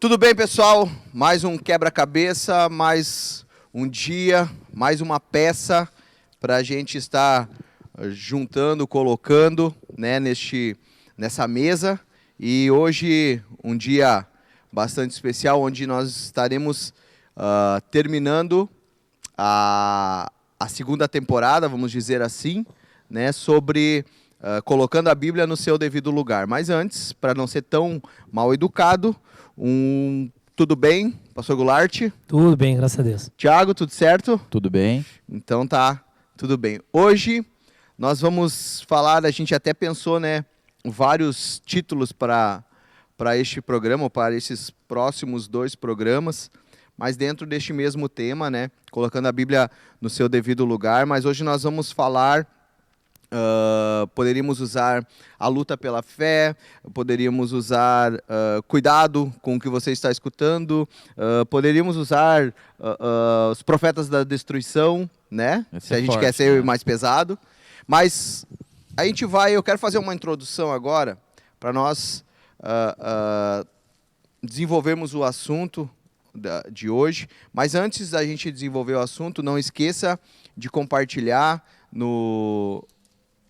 Tudo bem, pessoal? Mais um quebra-cabeça, mais um dia, mais uma peça para a gente estar juntando, colocando, né, nessa mesa. E hoje, um dia bastante especial, onde nós estaremos terminando a segunda temporada, vamos dizer assim, né, sobre colocando a Bíblia no seu devido lugar. Mas antes, para não ser tão mal educado, tudo bem, pastor Goulart? Tudo bem, graças a Deus. Tiago, tudo certo? Tudo bem. Então tá, tudo bem. Hoje nós vamos falar, a gente até pensou, né, vários títulos para este programa, para esses próximos 2 programas, mas dentro deste mesmo tema, né, colocando a Bíblia no seu devido lugar. Mas hoje nós vamos falar, poderíamos usar a luta pela fé, poderíamos usar cuidado com o que você está escutando, poderíamos usar os profetas da destruição, né? Se a gente quer ser mais pesado. Mas eu quero fazer uma introdução agora para nós desenvolvermos o assunto de hoje. Mas antes da gente desenvolver o assunto, não esqueça de compartilhar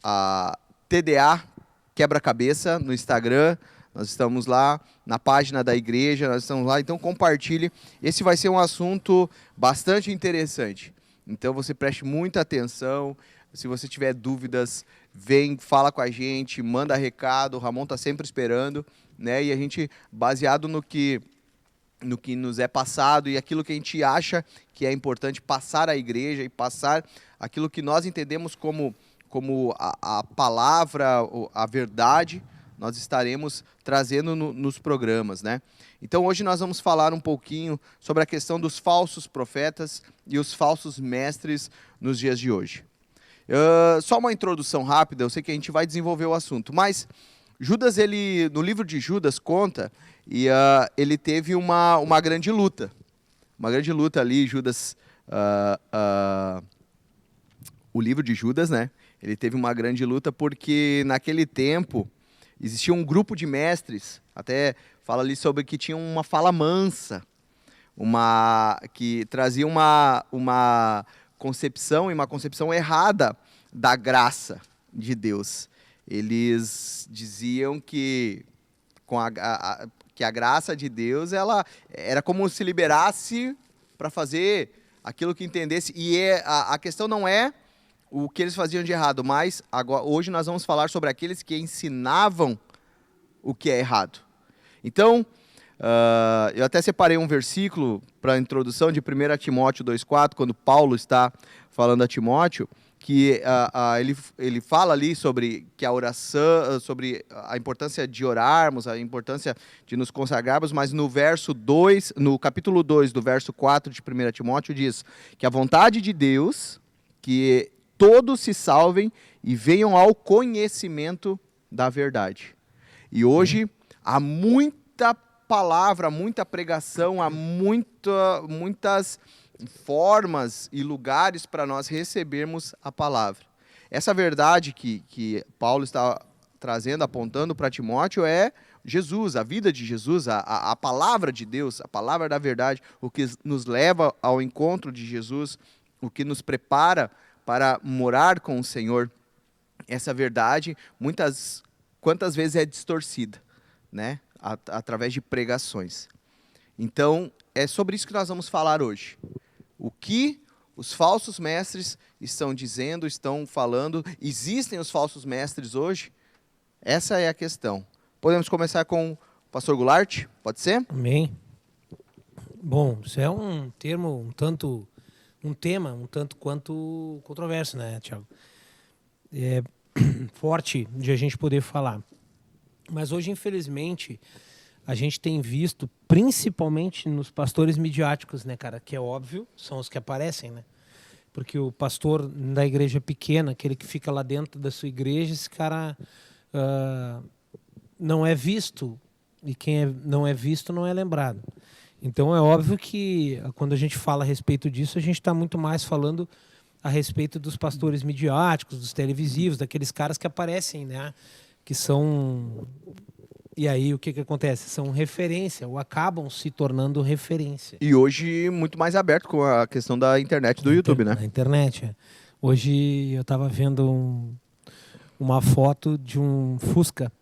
a TDA Quebra-Cabeça no Instagram. Nós estamos lá na página da igreja, nós estamos lá, então compartilhe. Esse vai ser um assunto bastante interessante. Então você preste muita atenção. Se você tiver dúvidas, vem, fala com a gente, manda recado. O Ramon está sempre esperando, né? E a gente, baseado no que nos é passado e aquilo que a gente acha que é importante passar à igreja e passar aquilo que nós entendemos como a palavra, a verdade, nós estaremos trazendo nos programas, né? Então hoje nós vamos falar um pouquinho sobre a questão dos falsos profetas e os falsos mestres nos dias de hoje. Só uma introdução rápida, eu sei que a gente vai desenvolver o assunto, mas Judas, no livro de Judas conta, e ele teve uma grande luta ali, Judas, o livro de Judas, né? Ele teve uma grande luta porque naquele tempo existia um grupo de mestres, até fala ali sobre que tinha uma fala mansa, que trazia uma concepção errada da graça de Deus. Eles diziam que a graça de Deus ela era como se liberasse para fazer aquilo que entendesse. E a questão não é o que eles faziam de errado, mas hoje nós vamos falar sobre aqueles que ensinavam o que é errado. Então, eu até separei um versículo para a introdução de 1 Timóteo 2,4, quando Paulo está falando a Timóteo, que ele fala ali sobre que a oração, sobre a importância de orarmos, a importância de nos consagrarmos, mas no capítulo 2, do verso 4 de 1 Timóteo, diz que a vontade de Deus, que todos se salvem e venham ao conhecimento da verdade. E hoje há muita palavra, muita pregação, há muitas formas e lugares para nós recebermos a palavra. Essa verdade que Paulo está trazendo, apontando para Timóteo é Jesus, a vida de Jesus, a palavra de Deus, a palavra da verdade, o que nos leva ao encontro de Jesus, o que nos prepara para morar com o Senhor. Essa verdade, quantas vezes é distorcida, né? Através de pregações. Então, é sobre isso que nós vamos falar hoje. O que os falsos mestres estão dizendo, estão falando. Existem os falsos mestres hoje? Essa é a questão. Podemos começar com o pastor Goulart? Pode ser? Amém. Bom, isso é um termo um tema um tanto quanto controverso, né, Tiago? É forte de a gente poder falar. Mas hoje, infelizmente, a gente tem visto, principalmente nos pastores midiáticos, né, cara? Que é óbvio, são os que aparecem, né? Porque o pastor da igreja pequena, aquele que fica lá dentro da sua igreja, esse cara não é visto. E quem não é visto não é lembrado. Então é óbvio que quando a gente fala a respeito disso, a gente está muito mais falando a respeito dos pastores midiáticos, dos televisivos, daqueles caras que aparecem, né? Que são E aí o que acontece? São referência, ou acabam se tornando referência. E hoje muito mais aberto com a questão da internet do YouTube, né? Na internet, é. Hoje eu estava vendo uma foto de um Fusca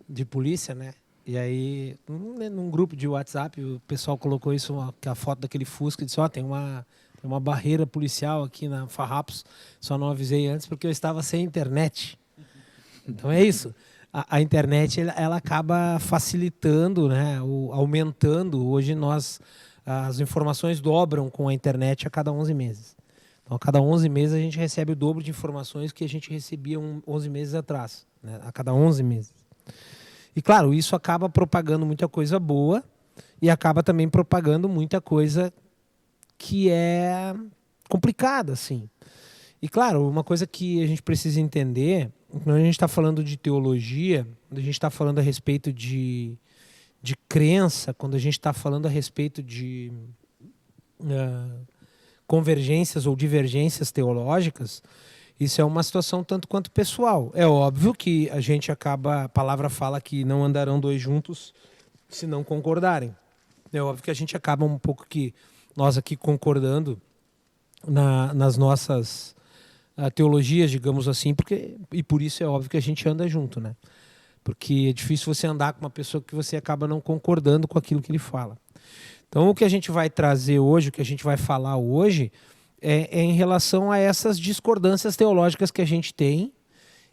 de polícia, né? E aí, num grupo de WhatsApp, o pessoal colocou isso, a foto daquele Fusca, e disse, tem uma barreira policial aqui na Farrapos, só não avisei antes porque eu estava sem internet. Então é isso. A internet ela acaba facilitando, né? Aumentando. Hoje as informações dobram com a internet a cada 11 meses. Então, a cada 11 meses a gente recebe o dobro de informações que a gente recebia 11 meses atrás, né? A cada 11 meses. E, claro, isso acaba propagando muita coisa boa e acaba também propagando muita coisa que é complicada, assim. E, claro, uma coisa que a gente precisa entender, quando a gente está falando de teologia, quando a gente está falando a respeito de crença, quando a gente está falando a respeito de convergências ou divergências teológicas, isso é uma situação tanto quanto pessoal. É óbvio que a palavra fala que não andarão dois juntos se não concordarem. É óbvio que a gente acaba um pouco que nós aqui concordando nas nossas teologias, digamos assim, e por isso é óbvio que a gente anda junto, né? Porque é difícil você andar com uma pessoa que você acaba não concordando com aquilo que ele fala. Então, o que a gente vai trazer hoje, o que a gente vai falar hoje, é em relação a essas discordâncias teológicas que a gente tem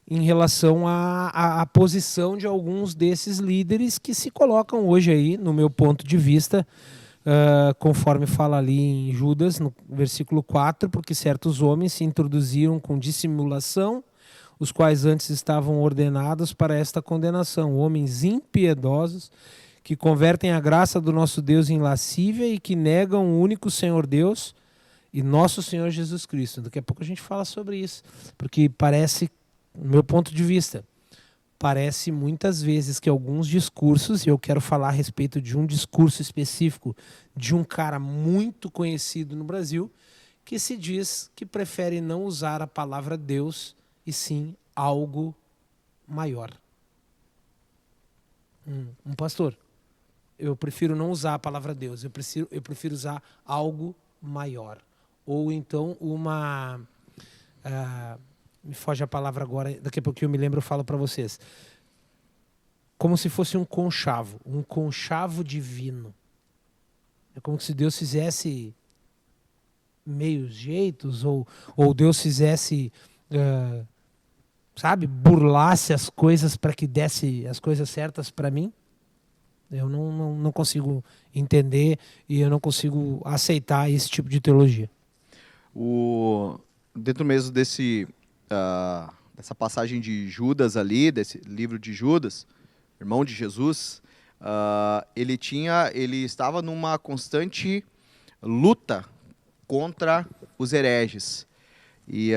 em relação à posição de alguns desses líderes que se colocam hoje aí, no meu ponto de vista, conforme fala ali em Judas, no versículo 4, porque certos homens se introduziram com dissimulação, os quais antes estavam ordenados para esta condenação, homens impiedosos, que convertem a graça do nosso Deus em lascívia e que negam o único Senhor Deus e nosso Senhor Jesus Cristo. Daqui a pouco a gente fala sobre isso, porque parece, no meu ponto de vista, parece muitas vezes que alguns discursos, e eu quero falar a respeito de um discurso específico de um cara muito conhecido no Brasil, que se diz que prefere não usar a palavra Deus e sim algo maior. Um pastor, eu prefiro não usar a palavra Deus, eu prefiro usar algo maior. Ou então me foge a palavra agora, daqui a pouquinho eu me lembro, eu falo para vocês. Como se fosse um conchavo divino. É como se Deus fizesse meios jeitos, ou Deus fizesse, burlasse as coisas para que desse as coisas certas para mim. Eu não consigo entender e eu não consigo aceitar esse tipo de teologia. Dentro mesmo dessa passagem de Judas ali, desse livro de Judas, irmão de Jesus, ele estava numa constante luta contra os hereges. E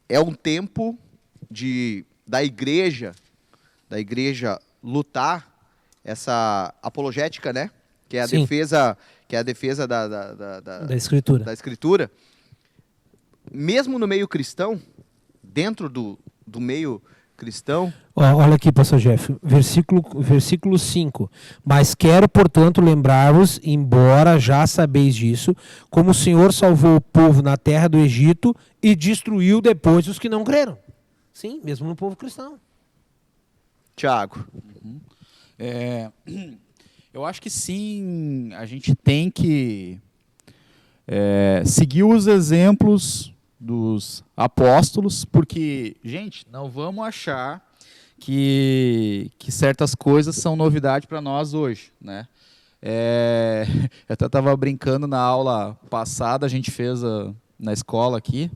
é um tempo da igreja lutar essa apologética, né? Que é a Sim. defesa da Escritura. Da Escritura. Mesmo no meio cristão, dentro do meio cristão. Olha aqui, pastor Jeff, versículo 5. Mas quero, portanto, lembrar-vos, embora já sabeis disso, como o Senhor salvou o povo na terra do Egito e destruiu depois os que não creram. Sim, mesmo no povo cristão. Tiago. Eu acho que sim, a gente tem que seguir os exemplos dos apóstolos, porque, gente, não vamos achar que certas coisas são novidade para nós hoje, né? Eu até estava brincando na aula passada, a gente fez na escola aqui,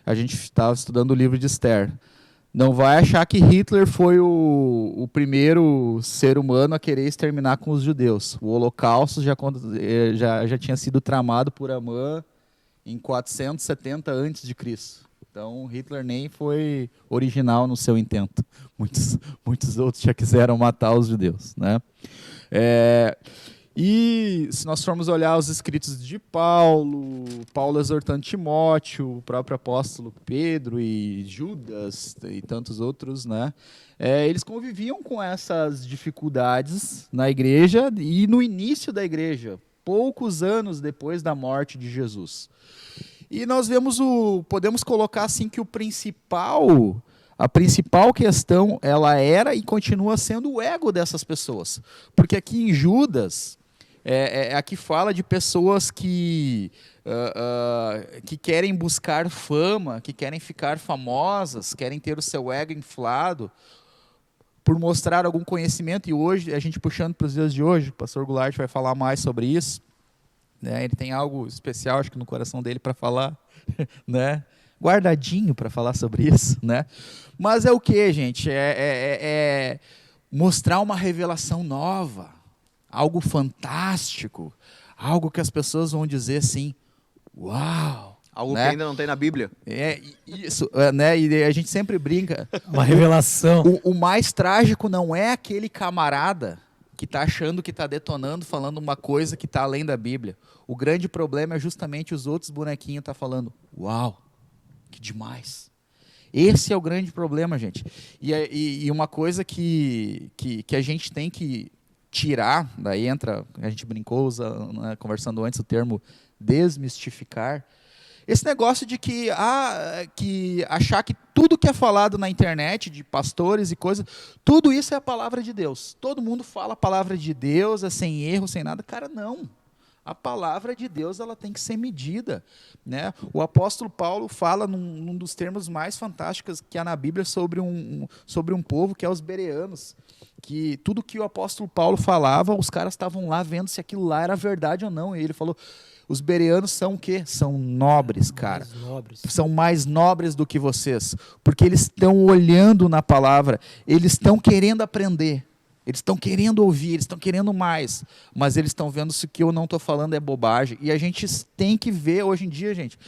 a gente estava estudando o livro de Esther. Não vai achar que Hitler foi o primeiro ser humano a querer exterminar com os judeus. O Holocausto já tinha sido tramado por Amã em 470 a.C. Então, Hitler nem foi original no seu intento. Muitos outros já quiseram matar os judeus, né? E se nós formos olhar os escritos de Paulo exortando Timóteo, o próprio apóstolo Pedro e Judas e tantos outros, né? Eles conviviam com essas dificuldades na igreja e no início da igreja, poucos anos depois da morte de Jesus. E nós podemos colocar assim que a principal questão, ela era e continua sendo o ego dessas pessoas. Porque aqui em Judas, aqui fala de pessoas que querem buscar fama, que querem ficar famosas, querem ter o seu ego inflado, por mostrar algum conhecimento. E hoje, a gente puxando para os dias de hoje, o pastor Goulart vai falar mais sobre isso. Né? Ele tem algo especial, acho que no coração dele para falar, né? Guardadinho para falar sobre isso, né? Mas é o que, gente? É mostrar uma revelação nova, algo fantástico, algo que as pessoas vão dizer assim, uau! Algo né? que ainda não tem na Bíblia. Isso, né? E a gente sempre brinca. Uma revelação. O mais trágico não é aquele camarada que está achando que está detonando, falando uma coisa que está além da Bíblia. O grande problema é justamente os outros bonequinhos tá falando, uau, que demais. Esse é o grande problema, gente. E uma coisa que a gente tem que tirar, daí entra, a gente brincou, né, conversando antes, o termo desmistificar, esse negócio de que achar que tudo que é falado na internet, de pastores e coisas, tudo isso é a palavra de Deus. Todo mundo fala a palavra de Deus, é sem erro, sem nada. Cara, não. A palavra de Deus, ela tem que ser medida, né? O apóstolo Paulo fala num dos termos mais fantásticos que há na Bíblia sobre um povo, que é os bereanos, que tudo que o apóstolo Paulo falava, os caras estavam lá vendo se aquilo lá era verdade ou não. E ele falou, os bereanos são o quê? São nobres, cara. Mais nobres. São mais nobres do que vocês, porque eles estão olhando na palavra, eles estão querendo aprender. Eles estão querendo ouvir, eles estão querendo mais, mas eles estão vendo se o que eu não estou falando é bobagem. E a gente tem que ver, hoje em dia, gente,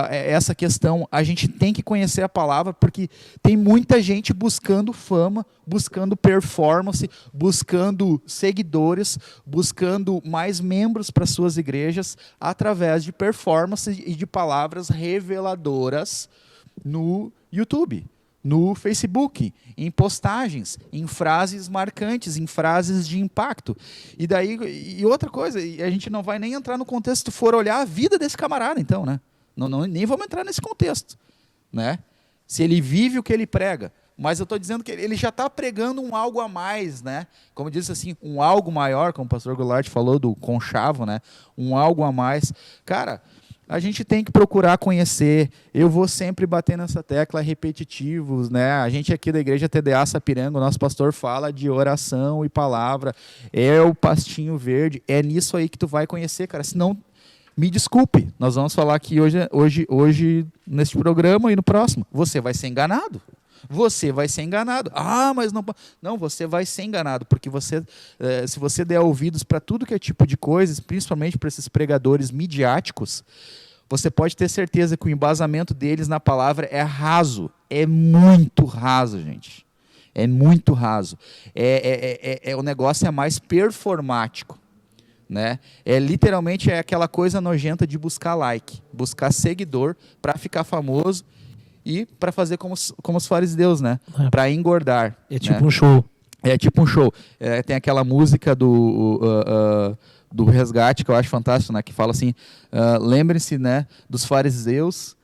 essa questão, a gente tem que conhecer a palavra, porque tem muita gente buscando fama, buscando performance, buscando seguidores, buscando mais membros para suas igrejas, através de performance e de palavras reveladoras no YouTube, no Facebook, em postagens, em frases marcantes, em frases de impacto. E outra coisa, a gente não vai nem entrar no contexto, se for olhar a vida desse camarada, então, né? Nem vamos entrar nesse contexto, né? Se ele vive o que ele prega. Mas eu estou dizendo que ele já está pregando um algo a mais, né? Como disse assim, um algo maior, como o pastor Goulart falou do conchavo, né? Um algo a mais. Cara, a gente tem que procurar conhecer. Eu vou sempre bater nessa tecla repetitivos, né? A gente aqui da Igreja TDA Sapiranga, o nosso pastor fala de oração e palavra. É o pastinho verde. É nisso aí que tu vai conhecer, cara. Senão, me desculpe, nós vamos falar aqui hoje neste programa e no próximo. Você vai ser enganado. Você vai ser enganado. Ah, mas não... Não, você vai ser enganado, porque se você der ouvidos para tudo que é tipo de coisas, principalmente para esses pregadores midiáticos, você pode ter certeza que o embasamento deles na palavra é raso. É muito raso, gente. É muito raso. O negócio é mais performático. Né? Literalmente aquela coisa nojenta de buscar like, buscar seguidor para ficar famoso e para fazer como os fariseus, né? Para engordar. É tipo né? um show. É tipo um show. Tem aquela música do Resgate, que eu acho fantástico, né? Que fala assim, lembrem-se, né, dos fariseus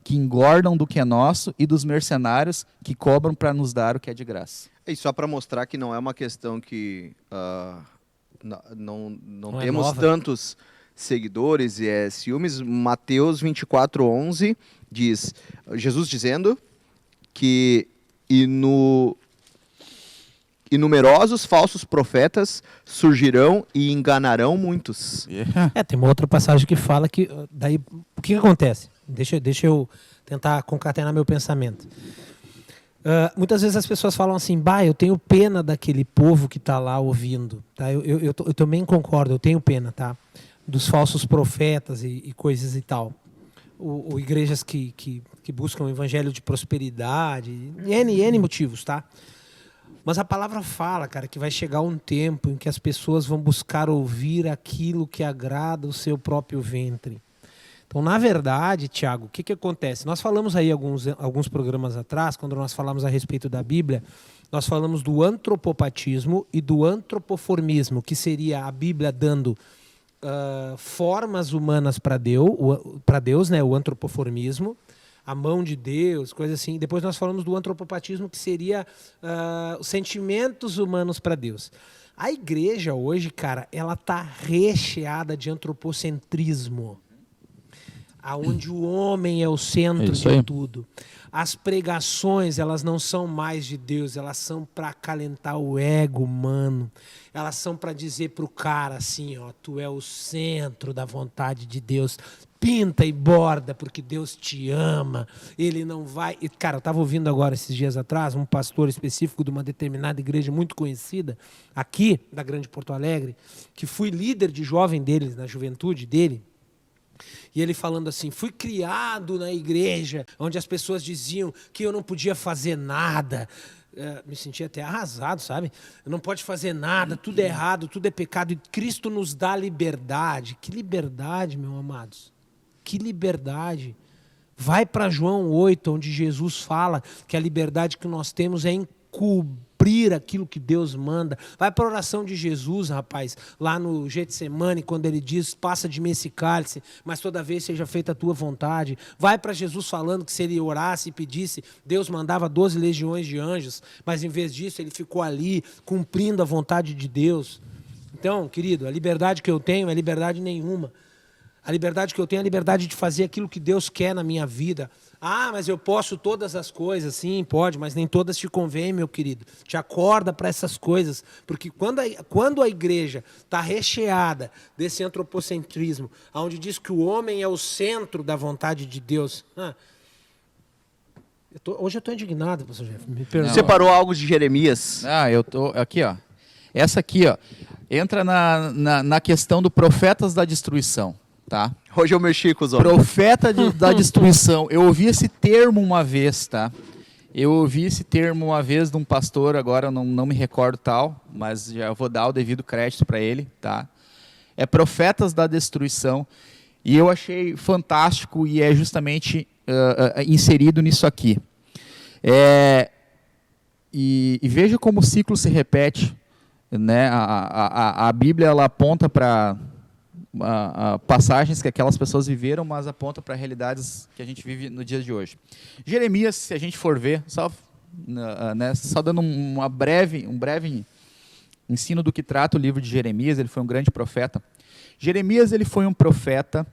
que engordam do que é nosso e dos mercenários que cobram para nos dar o que é de graça. E só para mostrar que não é uma questão que não é temos nova. tantos seguidores e ciúmes. Mateus 24:11 diz, Jesus dizendo que numerosos falsos profetas surgirão e enganarão muitos. Tem uma outra passagem que fala que daí o que acontece? Deixa eu tentar concatenar meu pensamento. Muitas vezes as pessoas falam assim, eu tenho pena daquele povo que está lá ouvindo. Tá? Eu também concordo, eu tenho pena, tá? Dos falsos profetas e coisas e tal. Ou igrejas que buscam o evangelho de prosperidade, N motivos, tá? Mas a palavra fala, cara, que vai chegar um tempo em que as pessoas vão buscar ouvir aquilo que agrada o seu próprio ventre. Então, na verdade, Tiago, o que acontece? Nós falamos aí alguns programas atrás, quando nós falamos a respeito da Bíblia, nós falamos do antropopatismo e do antropoformismo, que seria a Bíblia dando formas humanas para Deus, né? O antropoformismo, a mão de Deus, coisa assim. Depois nós falamos do antropopatismo, que seria os sentimentos humanos para Deus. A igreja hoje, cara, ela tá recheada de antropocentrismo, aonde o homem é o centro de tudo. As pregações, elas não são mais de Deus, elas são para acalentar o ego humano. Elas são para dizer pro cara assim, ó, tu é o centro da vontade de Deus. Pinta e borda, porque Deus te ama. Ele não vai... E, cara, eu estava ouvindo agora, esses dias atrás, um pastor específico de uma determinada igreja muito conhecida, aqui, da Grande Porto Alegre, que fui líder de jovem deles, na juventude dele. E ele falando assim, fui criado na igreja, onde as pessoas diziam que eu não podia fazer nada. Me senti até arrasado, sabe? Não pode fazer nada, tudo é errado, tudo é pecado. E Cristo nos dá liberdade. Que liberdade, meus amados? Que liberdade. Vai para João 8, onde Jesus fala que a liberdade que nós temos é em cumprir aquilo que Deus manda. Vai para a oração de Jesus, rapaz, lá no Getsemane, quando ele diz, passa de mim esse cálice, mas toda vez seja feita a tua vontade. Vai para Jesus falando que se ele orasse e pedisse, Deus mandava 12 legiões de anjos, mas em vez disso ele ficou ali, cumprindo a vontade de Deus. Então, querido, a liberdade que eu tenho é liberdade nenhuma. A liberdade que eu tenho é a liberdade de fazer aquilo que Deus quer na minha vida. Ah, mas eu posso todas as coisas. Sim, pode, mas nem todas te convêm, meu querido. Te acorda para essas coisas. Porque quando a igreja está recheada desse antropocentrismo, onde diz que o homem é o centro da vontade de Deus... hoje eu estou indignado, pastor Jeff. Me perdoa. Separou algo de Jeremias. Eu tô aqui, ó. Essa aqui, ó, entra na questão do profetas da destruição. Tá? Hoje eu mexi com os homens. Profeta da destruição. Eu ouvi esse termo uma vez, tá? Eu ouvi esse termo uma vez de um pastor, agora eu não me recordo tal, mas já vou dar o devido crédito para ele, tá? É profetas da destruição. E eu achei fantástico e é justamente inserido nisso aqui. E veja como o ciclo se repete, né? A Bíblia ela aponta para passagens que aquelas pessoas viveram, mas aponta para realidades que a gente vive no dia de hoje. Jeremias, se a gente for ver, só dando um breve ensino do que trata o livro de Jeremias, ele foi um grande profeta. Jeremias ele foi um profeta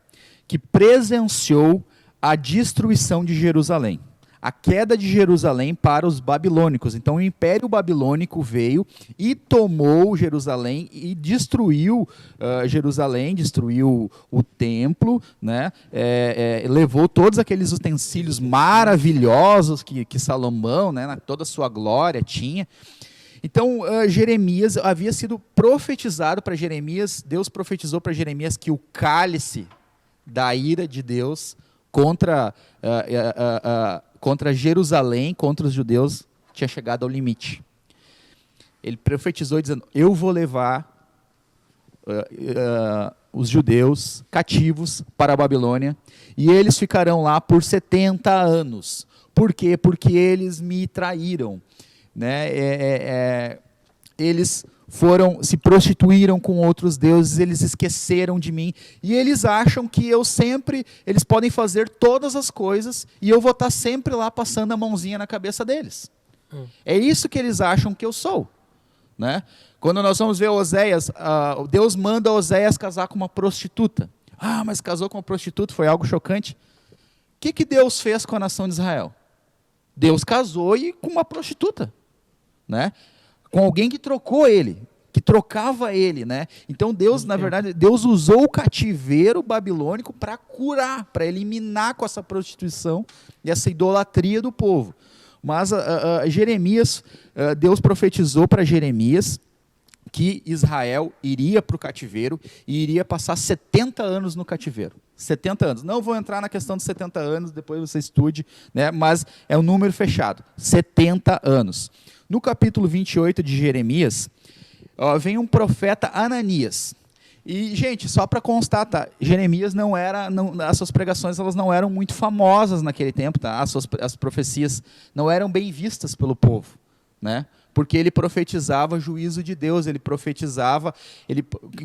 que presenciou a destruição de Jerusalém, a queda de Jerusalém para os babilônicos. Então o Império Babilônico veio e tomou Jerusalém e destruiu Jerusalém, destruiu o templo, né? Levou todos aqueles utensílios maravilhosos que Salomão, né, toda a sua glória tinha. Então Jeremias havia sido profetizado para Jeremias, Deus profetizou para Jeremias que o cálice da ira de Deus contra Jerusalém, contra os judeus, tinha chegado ao limite. Ele profetizou dizendo, eu vou levar os judeus cativos para a Babilônia, e eles ficarão lá por 70 anos. Por quê? Porque eles me traíram. Né? Eles se prostituíram com outros deuses, eles esqueceram de mim, e eles acham que eles podem fazer todas as coisas, e eu vou estar sempre lá passando a mãozinha na cabeça deles. É isso que eles acham que eu sou. Né? Quando nós vamos ver Oséias, Deus manda Oséias casar com uma prostituta. Mas casou com uma prostituta, foi algo chocante. O que Deus fez com a nação de Israel? Deus casou com uma prostituta. Né? Com alguém que trocou ele, que trocava ele, né? Então Deus, na verdade, Deus usou o cativeiro babilônico para curar, para eliminar com essa prostituição e essa idolatria do povo. Mas Jeremias, Deus profetizou para Jeremias que Israel iria para o cativeiro e iria passar 70 anos no cativeiro. 70 anos. Não vou entrar na questão dos 70 anos, depois você estude, né? Mas é um número fechado. 70 anos. No capítulo 28 de Jeremias, vem um profeta Ananias. E, gente, só para constar, tá? Jeremias as suas pregações elas não eram muito famosas naquele tempo, tá? As profecias não eram bem vistas pelo povo, né? Porque ele profetizava juízo de Deus, ele profetizava,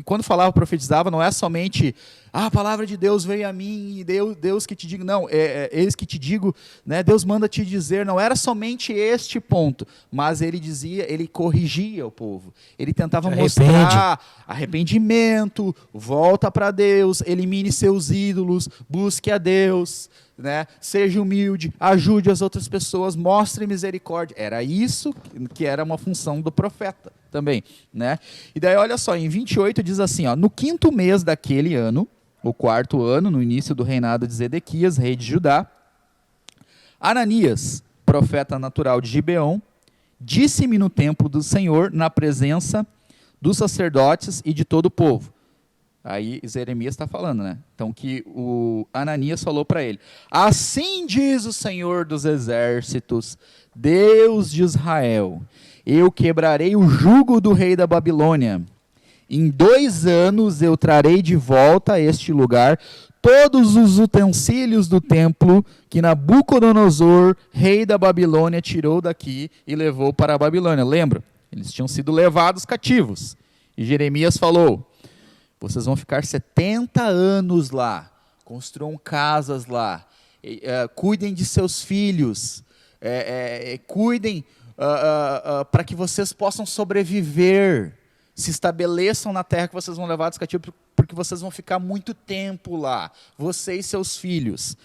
quando falava profetizava, não é somente, a palavra de Deus veio a mim, e Deus que te digo, não, eis que te digo, né, Deus manda te dizer, não era somente este ponto, mas ele dizia, ele corrigia o povo, ele tentava mostrar arrependimento, volta para Deus, elimine seus ídolos, busque a Deus, né? Seja humilde, ajude as outras pessoas, mostre misericórdia. Era isso que era uma função do profeta também, né? E daí olha só, em 28 diz assim, no 5º mês daquele ano, o 4º ano, no início do reinado de Zedequias, rei de Judá, Ananias, profeta natural de Gibeon, disse-me no templo do Senhor, na presença dos sacerdotes e de todo o povo. Aí Jeremias está falando, né? Então que o Ananias falou para ele, assim diz o Senhor dos exércitos, Deus de Israel, eu quebrarei o jugo do rei da Babilônia. Em 2 anos eu trarei de volta a este lugar todos os utensílios do templo que Nabucodonosor, rei da Babilônia, tirou daqui e levou para a Babilônia. Lembra? Eles tinham sido levados cativos. E Jeremias falou, vocês vão ficar 70 anos lá, construam casas lá, cuidem de seus filhos, cuidem para que vocês possam sobreviver, se estabeleçam na terra que vocês vão levar dos cativos, porque vocês vão ficar muito tempo lá, você e seus filhos.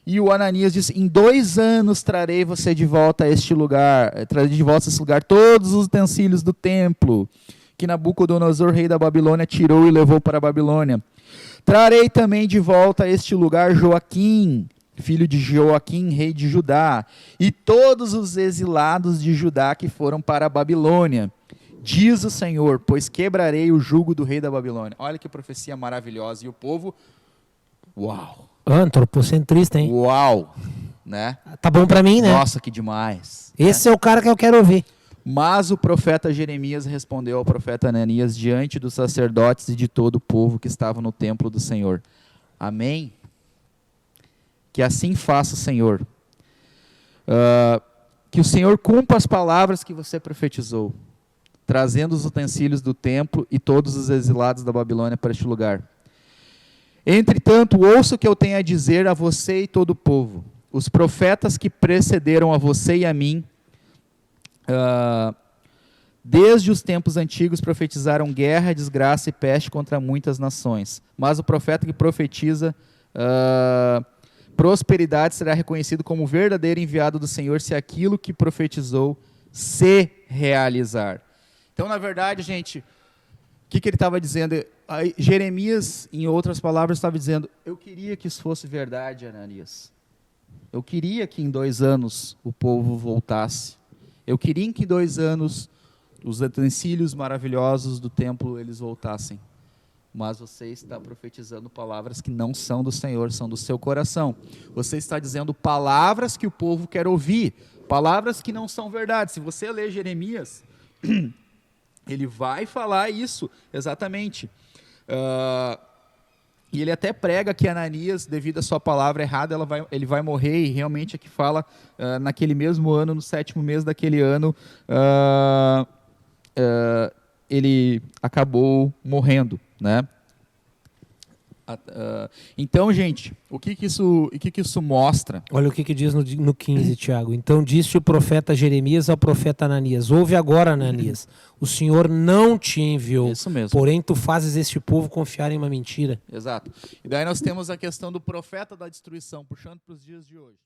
E o Ananias disse, em 2 anos trarei você de volta a este lugar, trarei de volta a esse lugar todos os utensílios do templo, que Nabucodonosor, rei da Babilônia, tirou e levou para a Babilônia. Trarei também de volta a este lugar Joaquim, filho de Joaquim, rei de Judá, e todos os exilados de Judá que foram para a Babilônia. Diz o Senhor, pois quebrarei o jugo do rei da Babilônia. Olha que profecia maravilhosa. E o povo, uau. Antropocentrista, hein? Uau. Né? Tá bom para mim, né? Nossa, que demais. Esse é o cara que eu quero ouvir. Mas o profeta Jeremias respondeu ao profeta Ananias diante dos sacerdotes e de todo o povo que estava no templo do Senhor. Amém? Que assim faça o Senhor. Que o Senhor cumpra as palavras que você profetizou, trazendo os utensílios do templo e todos os exilados da Babilônia para este lugar. Entretanto, ouça o que eu tenho a dizer a você e todo o povo. Os profetas que precederam a você e a mim, desde os tempos antigos profetizaram guerra, desgraça e peste contra muitas nações. Mas o profeta que profetiza prosperidade será reconhecido como verdadeiro enviado do Senhor se aquilo que profetizou se realizar. Então, na verdade, gente, o que ele estava dizendo? Jeremias, em outras palavras, estava dizendo, eu queria que isso fosse verdade, Ananias. Eu queria que em 2 anos o povo voltasse. Eu queria que em 2 anos os utensílios maravilhosos do templo eles voltassem. Mas você está profetizando palavras que não são do Senhor, são do seu coração. Você está dizendo palavras que o povo quer ouvir, palavras que não são verdade. Se você ler Jeremias, ele vai falar isso exatamente. E ele até prega que Ananias, devido à sua palavra errada, ele vai morrer, e realmente aqui fala, naquele mesmo ano, no 7º mês daquele ano, ele acabou morrendo, né? Então, gente, o que isso mostra? Olha o que diz no 15, Tiago. Então disse o profeta Jeremias ao profeta Ananias, ouve agora, Ananias, o Senhor não te enviou, isso mesmo. Porém tu fazes este povo confiar em uma mentira. Exato. E daí nós temos a questão do profeta da destruição, puxando para os dias de hoje.